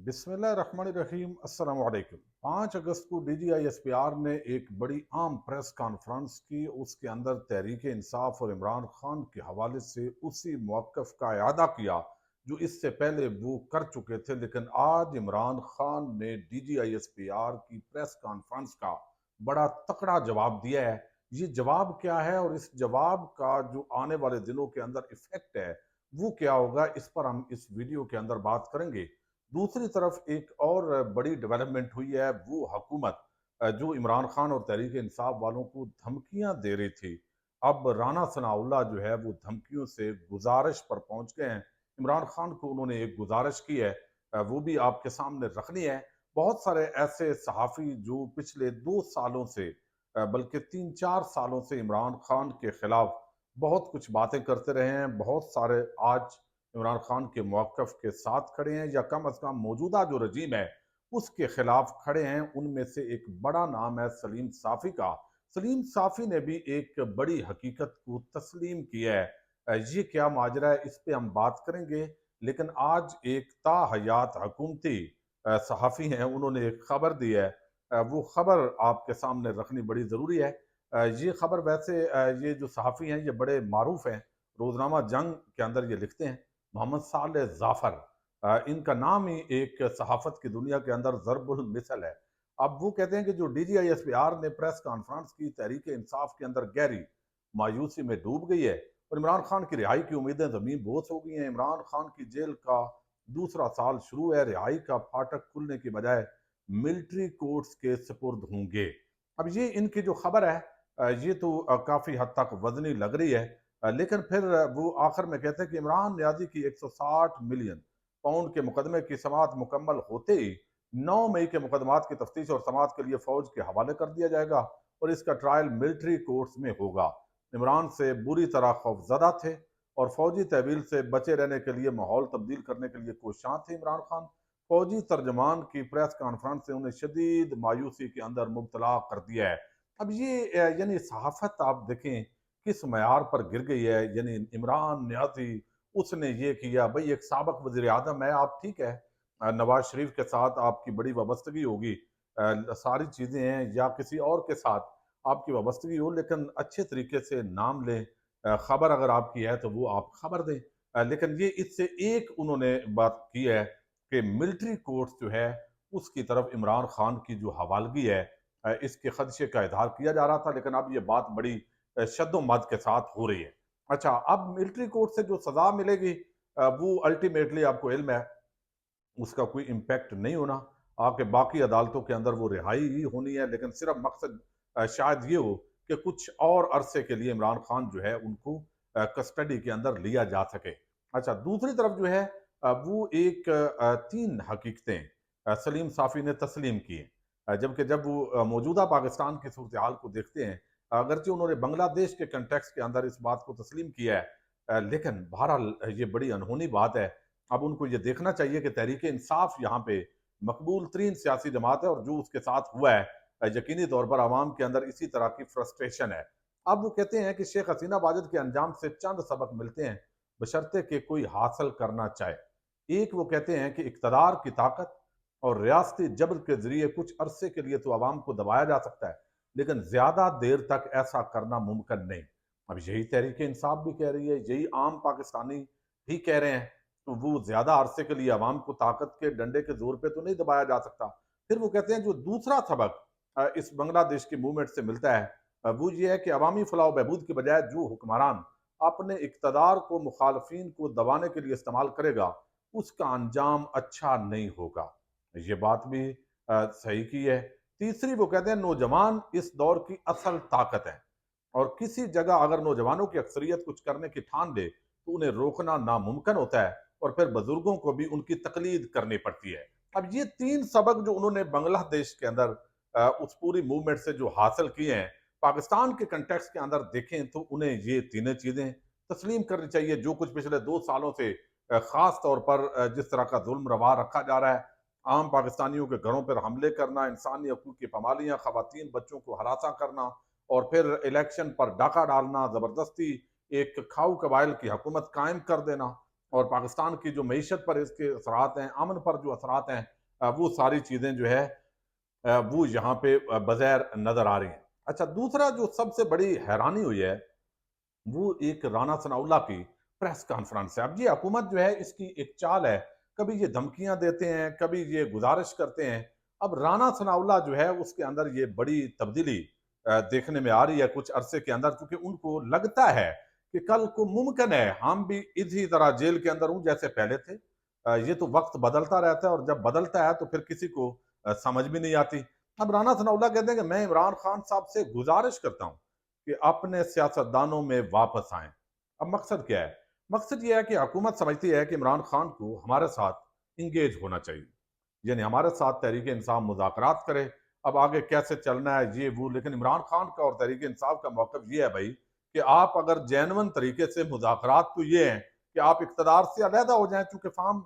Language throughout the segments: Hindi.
बिस्मिल्लाहिर्रहमानिर्रहीम अस्सलाम वालेकुम। 5 अगस्त को DGISPR ने एक बड़ी आम प्रेस कॉन्फ्रेंस की। उसके अंदर तहरीक इंसाफ और इमरान खान के हवाले से उसी मौक़िफ़ का इआदा किया जो इससे पहले वो कर चुके थे। लेकिन आज इमरान खान ने DGISPR की प्रेस कॉन्फ्रेंस का बड़ा तकड़ा जवाब दिया है। ये जवाब क्या है और इस जवाब का जो आने वाले दिनों के अंदर इफेक्ट है वो क्या होगा, इस पर हम इस वीडियो के अंदर बात करेंगे। दूसरी तरफ एक और बड़ी डेवलपमेंट हुई है, वो हुकूमत जो इमरान खान और तहरीक इंसाफ वालों को धमकियां दे रही थी, अब राना सनाउल्लाह जो है वो धमकियों से गुजारिश पर पहुंच गए हैं। इमरान खान को उन्होंने एक गुजारिश की है, वो भी आपके सामने रखनी है। बहुत सारे ऐसे सहाफ़ी जो पिछले 2 सालों से बल्कि 3-4 सालों से इमरान खान के खिलाफ बहुत कुछ बातें करते रहे हैं, बहुत सारे आज इमरान खान के मौक़िफ़ के साथ खड़े हैं या कम अज़ कम मौजूदा जो रजीम है उसके खिलाफ खड़े हैं। उनमें से एक बड़ा नाम है सलीम साफ़ी का। सलीम साफ़ी ने भी एक बड़ी हकीकत को तस्लीम किया है। ये क्या माजरा है, इस पे हम बात करेंगे। लेकिन आज एक ताहयात हुकूमती सहाफ़ी हैं, उन्होंने एक खबर दी है। वो खबर आपके सामने रखनी बड़ी ज़रूरी है। ये खबर वैसे ये जो सहाफ़ी हैं ये बड़े मारूफ हैं, रोज़नामा जंग के अंदर ये लिखते हैं। मोहम्मद सालेह जाफ़र, इनका नाम ही एक सहाफ़त की दुनिया के अंदर ज़रबुल मिसल है। अब वो कहते हैं कि जो DGISPR ने प्रेस कॉन्फ्रेंस की, तहरीक इंसाफ के अंदर गहरी मायूसी में डूब गई है और इमरान खान की रिहाई की उम्मीदें ज़मीन बोस हो गई हैं। इमरान खान की जेल का दूसरा साल शुरू है, रिहाई का फाटक खुलने की बजाय मिलिट्री कोर्ट्स के सुपुर्द होंगे। अब ये इनकी जो खबर है ये तो काफ़ी हद तक वज़नी लग रही है। लेकिन फिर वो आखिर में कहते हैं कि इमरान न्याजी की 160 मिलियन पाउंड के मुकदमे की समाअत मुकम्मल होते ही 9 मई के मुकदमात की तफ्तीश और समाअत के लिए फौज के हवाले कर दिया जाएगा और इसका ट्रायल मिलिट्री कोर्ट्स में होगा। इमरान से बुरी तरह खौफजदा थे और फौजी तहवील से बचे रहने के लिए माहौल तब्दील करने के लिए कोशां थे इमरान खान। फौजी तर्जमान की प्रेस कॉन्फ्रेंस से उन्हें शदीद मायूसी के अंदर मुब्तला कर दिया है। अब ये यानी सहाफत आप देखें किस मयार पर गिर गई है। यानी इमरान न्याजी उसने ये किया, भाई एक साबिक वजीर आजम है आप, ठीक है, नवाज शरीफ के साथ आपकी बड़ी वाबस्तगी होगी, सारी चीज़ें हैं, या किसी और के साथ आपकी वाबस्तगी हो, लेकिन अच्छे तरीके से नाम लें। खबर अगर आपकी है तो वो आप खबर दें। लेकिन ये इससे एक उन्होंने बात की है कि मिलिट्री कोर्ट्स जो है उसकी तरफ इमरान खान की जो हवालगी है, इसके खदशे का इजहार किया जा रहा था, लेकिन अब ये बात बड़ी शद्दोमत के साथ हो रही है। अच्छा, अब मिलिट्री कोर्ट से जो सज़ा मिलेगी वो अल्टीमेटली आपको इल्म है उसका कोई इम्पैक्ट नहीं होना। आके बाकी अदालतों के अंदर वो रिहाई ही होनी है, लेकिन सिर्फ मकसद शायद ये हो कि कुछ और अरसे के लिए इमरान खान जो है उनको कस्टडी के अंदर लिया जा सके। अच्छा, दूसरी तरफ जो है वो एक 3 हकीकतें सलीम साफ़ी ने तस्लीम की हैं। जबकि जब वो मौजूदा पाकिस्तान की सूरत हाल को देखते हैं, अगरचे उन्होंने बांग्लादेश के कंटेक्स्ट के अंदर इस बात को तस्लीम किया है, लेकिन बहरहाल ये बड़ी अनहोनी बात है। अब उनको ये देखना चाहिए कि तहरीक इंसाफ यहाँ पे मकबूल तरीन सियासी जमात है और जो उसके साथ हुआ है यकीनी तौर पर आवाम के अंदर इसी तरह की फ्रस्ट्रेशन है। अब वो कहते हैं कि शेख हसीना वाजिद के अंजाम से चंद सबक मिलते हैं बशर्ते कि कोई हासिल करना चाहे। एक, वो कहते हैं कि इक़्तिदार की ताकत और रियासती जबर के ज़रिए कुछ अरसे के लिए तो आवाम को दबाया जा सकता है, लेकिन ज़्यादा देर तक ऐसा करना मुमकिन नहीं। अब यही तहरीक इंसाफ भी कह रही है, यही आम पाकिस्तानी भी कह रहे हैं। तो वो ज़्यादा अरसे के लिए आवाम को ताकत के डंडे के ज़ोर पे तो नहीं दबाया जा सकता। फिर वो कहते हैं जो दूसरा सबक इस बांग्लादेश की मूवमेंट से मिलता है, वो ये है कि अवामी फलाह बहबूद की बजाय जो हुक्मरान अपने इक़्तिदार को मुखालफिन को दबाने के लिए इस्तेमाल करेगा, उसका अंजाम अच्छा नहीं होगा। ये बात भी सही की है। तीसरी, वो कहते हैं नौजवान इस दौर की असल ताकत है और किसी जगह अगर नौजवानों की अक्सरियत कुछ करने की ठान ले तो उन्हें रोकना नामुमकिन होता है और फिर बुजुर्गों को भी उनकी तकलीद करनी पड़ती है। अब ये 3 सबक जो उन्होंने बांग्लादेश के अंदर उस पूरी मूवमेंट से जो हासिल किए हैं, पाकिस्तान के कंटेक्स्ट के अंदर देखें तो उन्हें ये तीनों चीज़ें तस्लीम करनी चाहिए। जो कुछ पिछले 2 सालों से ख़ास तौर पर जिस तरह का ज़ुल्म रवा रखा जा रहा है, आम पाकिस्तानियों के घरों पर हमले करना, इंसानी हकूक़ की पामालियाँ, ख़वातीन बच्चों को हरासा करना और फिर इलेक्शन पर डाका डालना, ज़बरदस्ती एक खाऊ कबाइल की हुकूमत कायम कर देना, और पाकिस्तान की जो मीशत पर इसके असरात हैं, अमन पर जो असरात हैं, वो सारी चीज़ें जो है वो यहाँ पे बज़ैर नज़र आ रही हैं। अच्छा, दूसरा जो सबसे बड़ी हैरानी हुई है, वो एक राना सनाउल्लाह की प्रेस कॉन्फ्रेंस है। अब ये हुकूमत जो है इसकी एक चाल है, कभी ये धमकियाँ देते हैं, कभी ये गुज़ारिश करते हैं। अब राना सनाउल्लाह जो है उसके अंदर ये बड़ी तब्दीली देखने में आ रही है कुछ अरसे के अंदर, क्योंकि उनको लगता है कि कल को मुमकिन है हम भी इसी तरह जेल के अंदर हों जैसे पहले थे। ये तो वक़्त बदलता रहता है और जब बदलता है तो फिर किसी को समझ भी नहीं आती। अब राना सनाउल्लाह कहते हैं कि मैं इमरान खान साहब से गुज़ारिश करता हूँ कि अपने सियासतदानों में वापस आएँ। अब मकसद क्या है? मकसद ये है कि हुकूमत समझती है कि इमरान खान को हमारे साथ एंगेज होना चाहिए। यानी हमारे साथ तहरीक इंसाफ मुज़ाकरात करे, अब आगे कैसे चलना है ये वो, लेकिन इमरान खान का और तहरीक इंसाफ का मौक़िफ़ ये है भई कि आप अगर जेन्युइन तरीके से मुज़ाकरात तो ये हैं कि आप इक़्तिदार से अलहदा हो जाएँ, चूँकि फ़ार्म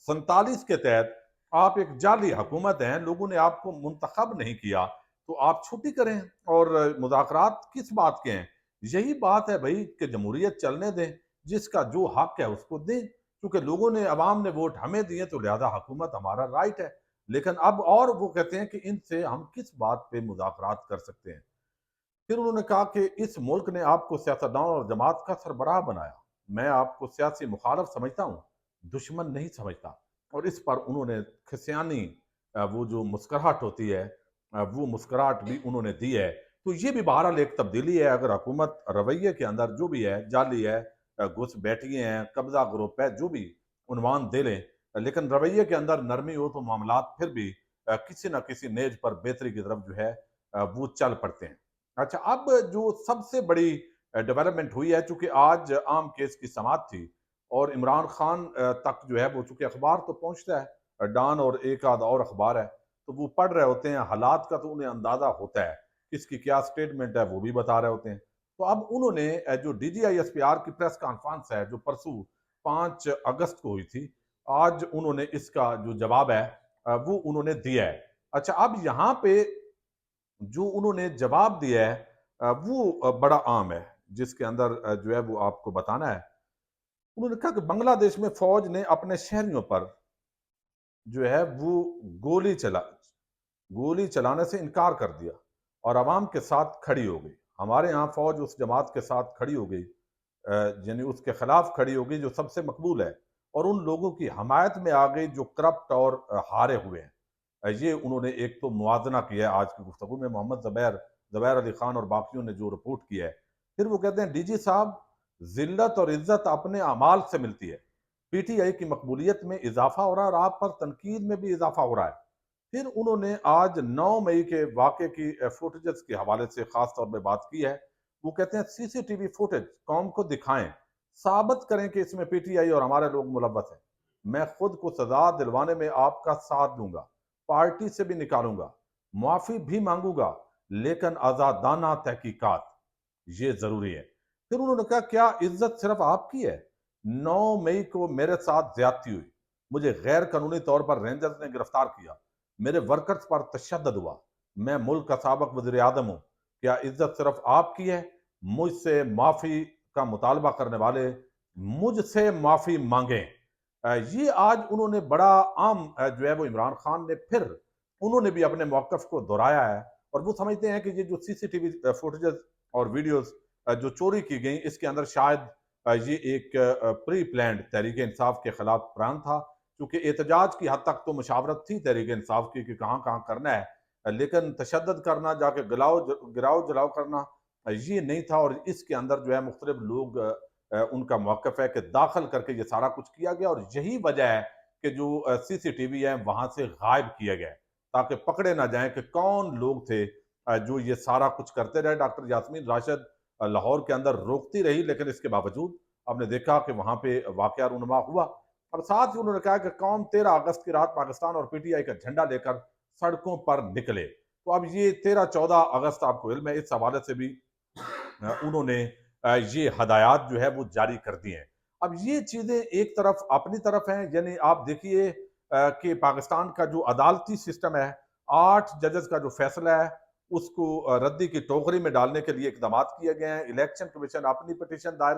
47 के तहत आप एक जाली हुकूमत हैं, लोगों ने आपको मुंतखब नहीं किया, तो आप छुट्टी करें और मुज़ाकरात किस बात के हैं? यही बात है भई कि जमहूरियत चलने दें, जिसका जो हक है उसको दें, क्योंकि लोगों ने अवाम ने वोट हमें दिए तो लिहाज़ा हुकूमत हमारा राइट है। लेकिन अब और वो कहते हैं कि इनसे हम किस बात पे मुज़ाकरात कर सकते हैं? फिर उन्होंने कहा कि इस मुल्क ने आपको सियासतदान और जमात का सरबराह बनाया। मैं आपको सियासी मुखालफ समझता हूँ, दुश्मन नहीं समझता। और इस पर उन्होंने खिसियानी वो जो मुस्कुराहट होती है, वो मुस्कुराहट भी उन्होंने दी है। तो ये भी बहरहाल एक तब्दीली है, अगर हुकूमत रवैये के अंदर जो भी है, जाली है, घुस-बैठिए हैं, कब्ज़ा ग्रुप है, जो भी उन्वान दे लें, लेकिन रवैये के अंदर नरमी हो तो मामलात फिर भी किसी न किसी नेज पर बेहतरी की तरफ जो है वो चल पड़ते हैं। अच्छा, अब जो सबसे बड़ी डेवलपमेंट हुई है, चूँकि आज आम केस की समाअत थी और इमरान खान तक जो है वो, चूँकि अखबार तो पहुँचता है, डॉन और एक आध और अखबार है, तो वो पढ़ रहे होते हैं, हालात का तो उन्हें अंदाज़ा होता है, किसकी क्या स्टेटमेंट है वो भी बता रहे होते हैं। तो अब उन्होंने जो डीजीआईएसपीआर की प्रेस कॉन्फ्रेंस है, जो परसों 5 अगस्त को हुई थी, आज उन्होंने इसका जो जवाब है वो उन्होंने दिया है। अच्छा, अब यहाँ पे जो उन्होंने जवाब दिया है वो बड़ा आम है, जिसके अंदर जो है वो आपको बताना है। उन्होंने कहा कि बांग्लादेश में फौज ने अपने शहरियों पर जो है वो गोली चला गोली चलाने से इनकार कर दिया और अवाम के साथ खड़ी हो गई। हमारे यहाँ फौज उस जमात के साथ खड़ी हो गई, यानी उसके खिलाफ खड़ी हो गई जो सबसे मकबूल है, और उन लोगों की हमायत में आ गई जो करप्ट और हारे हुए हैं। ये उन्होंने एक तो मुवाजना किया है आज की गुफ्तगू में, मोहम्मद ज़ुबैर ज़ुबैर अली खान और बाकियों ने जो रिपोर्ट किया है। फिर वो कहते हैं डीजी साहब, ज़िल्लत और इज़्ज़त अपने अमाल से मिलती है। पीटीआई की मकबूलियत में इज़ाफ़ा हो रहा है और आप पर तनकीद में भी इज़ाफ़ा हो रहा है। फिर उन्होंने आज 9 मई के वाक़े की फुटेजेस के हवाले से ख़ास तौर पे बात की है। वो कहते हैं सीसीटीवी फुटेज कौम को दिखाएँ, साबित करें कि इसमें पीटीआई और हमारे लोग मुलव्वस हैं। मैं खुद को सज़ा दिलवाने में आपका साथ दूँगा, पार्टी से भी निकालूँगा, माफ़ी भी माँगूँगा, लेकिन आज़ादाना तहकीकात, ये ज़रूरी है। फिर उन्होंने कहा, क्या इज़्ज़त सिर्फ़ आपकी है? 9 मई को मेरे साथ ज़्यादती हुई। मुझे गैर कानूनी तौर पर रेंजर्स ने गिरफ्तार किया। मेरे वर्कर्स पर तशद्दुद हुआ। मैं मुल्क का साबिक वज़ीर-ए-आज़म हूँ। क्या इज़्ज़त सिर्फ़ आपकी है? मुझसे माफ़ी का मुतालबा करने वाले मुझसे माफ़ी माँगें। ये आज उन्होंने बड़ा आम जो है वो इमरान खान ने फिर उन्होंने भी अपने मौक़िफ़ को दोहराया है और वो समझते हैं कि ये जो सीसीटीवी फुटेजेस और वीडियोज़ जो चोरी की गई, इसके अंदर शायद ये एक प्री प्लान्ड तहरीक-ए-इंसाफ के खिलाफ प्लान था, क्योंकि एहतजाज की हद तक तो मुशावरत थी तहरीक-ए-इंसाफ की कि कहाँ-कहाँ करना है। लेकिन तशद्दुद करना, जाके गिराओ-जलाओ करना ये नहीं था, और इसके अंदर जो है मुख्तलिफ लोग उनका मौक़िफ़ है कि दाखिल करके ये सारा कुछ किया गया, और यही वजह है कि जो सीसीटीवी है वहाँ से गायब किया गया है, ताकि पकड़े ना जाएँ कि कौन लोग थे जो ये सारा कुछ करते रहे। डॉक्टर यास्मीन राशिद लाहौर के अंदर रोकती रही, लेकिन इसके बावजूद आपने देखा कि वहाँ पे वाक़या रूनुमा हुआ। और साथ ही उन्होंने कहा कि कौम 13 अगस्त की रात पाकिस्तान और पीटीआई का झंडा लेकर सड़कों पर निकले। तो अब ये 13-14 अगस्त आपको इल्म है, इस हवाले से भी उन्होंने ये हदायत जो है वो जारी कर दी हैं। अब ये चीज़ें एक तरफ अपनी तरफ हैं, यानी आप देखिए कि पाकिस्तान का जो अदालती सिस्टम है, 8 जजेस का जो फैसला है, उसको रद्दी की टोकरी में डालने के लिए इकदामात किए गए हैं। इलेक्शन कमीशन अपनी पिटीशन दायर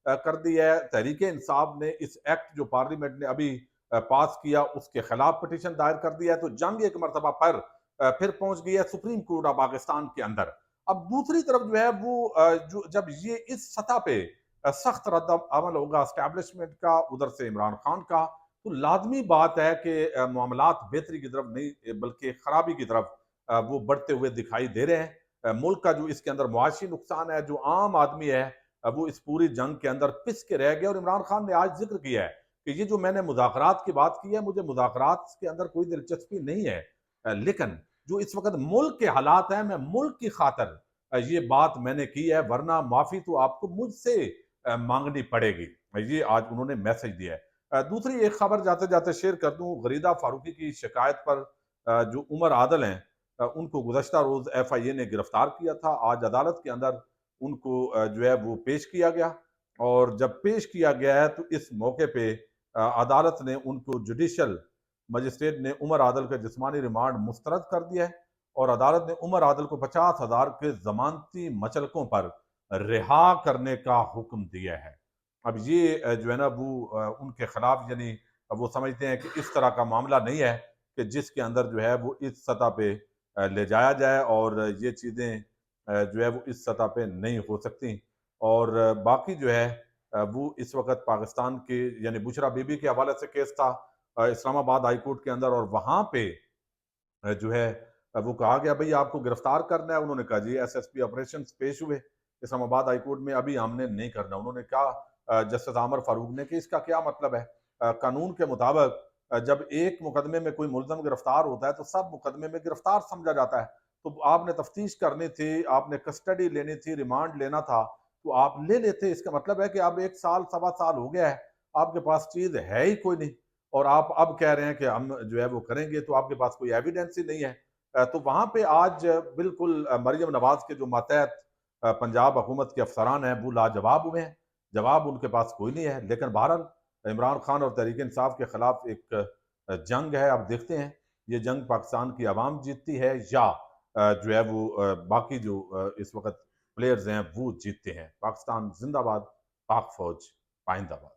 कर दी है। तहरीक इंसाफ ने इस एक्ट जो पार्लियामेंट ने अभी पास किया उसके खिलाफ पिटीशन दायर कर दिया है, तो जंग एक मरतबा पर फिर पहुंच गई है सुप्रीम कोर्ट ऑफ पाकिस्तान के अंदर। अब दूसरी तरफ जो है वो जो जब ये इस सतह पे सख्त रद्द अमल होगा स्टैब्लिशमेंट का, उधर से इमरान खान का, तो लाजमी बात है कि मामलात बेहतरी की तरफ नहीं बल्कि खराबी की तरफ वो बढ़ते हुए दिखाई दे रहे हैं। मुल्क का जो इसके अंदर मुआशी नुकसान है, जो आम आदमी है वो इस पूरी जंग के अंदर पिस के रह गया। और इमरान खान ने आज जिक्र किया है कि ये जो मैंने मुज़ाकरात की बात की है, मुझे मुज़ाकरात के अंदर कोई दिलचस्पी नहीं है, लेकिन जो इस वक्त मुल्क के हालात हैं, मैं मुल्क की खातर ये बात मैंने की है, वरना माफी तो आपको मुझसे मांगनी पड़ेगी। ये आज उन्होंने मैसेज दिया है। दूसरी एक खबर जाते जाते शेयर कर दूं, गरीदा फारूकी की शिकायत पर जो उमर आदल हैं उनको गुज़श्ता रोज FIA ने गिरफ्तार किया था। आज अदालत के अंदर उनको जो है वो पेश किया गया, और जब पेश किया गया है तो इस मौके पे अदालत ने उनको जुडिशल मजिस्ट्रेट ने उमर आदल का जिस्मानी रिमांड मुस्तरद कर दिया है, और अदालत ने उमर आदल को 50,000 के जमानती मचलकों पर रिहा करने का हुक्म दिया है। अब ये जो है ना वो उनके खिलाफ, यानी वो समझते हैं कि इस तरह का मामला नहीं है कि जिसके अंदर जो है वो इस सतह पे ले जाया जाए, और ये चीज़ें जो है वो इस सतह पे नहीं हो सकती। और बाकी जो है वो इस वक्त पाकिस्तान के यानी बुशरा बीबी के हवाले से केस था इस्लामाबाद हाई कोर्ट के अंदर, और वहाँ पे जो है वो कहा गया भाई आपको गिरफ्तार करना है। उन्होंने कहा जी SSP ऑपरेशन पेश हुए इस्लामाबाद हाई कोर्ट में, अभी हमने नहीं करना। उन्होंने कहा जस्टिस आमर फारूक ने कि इसका क्या मतलब है, कानून के मुताबिक जब एक मुकदमे में कोई मुलजम गिरफ्तार होता है तो सब मुकदमे में गिरफ्तार समझा जाता है। तो आपने तफ्तीश करनी थी, आपने कस्टडी लेनी थी, रिमांड लेना था, तो आप ले लेते। इसका मतलब है कि अब 1 साल सवा साल हो गया है, आपके पास चीज है ही कोई नहीं, और आप अब कह रहे हैं कि हम जो है वो करेंगे, तो आपके पास कोई एविडेंस ही नहीं है। तो वहां पे आज बिल्कुल मरियम नवाज के जो मातहत पंजाब हुकूमत के अफसरान हैं वो लाजवाब हुए हैं, जवाब उनके पास कोई नहीं है। लेकिन बहरहाल इमरान खान और तहरीक इंसाफ के खिलाफ एक जंग है। अब देखते हैं ये जंग पाकिस्तान की आवाम जीतती है या जो है वो बाकी जो इस वक्त प्लेयर्स हैं वो जीतते हैं। पाकिस्तान जिंदाबाद, पाक फौज पाइंदाबाद।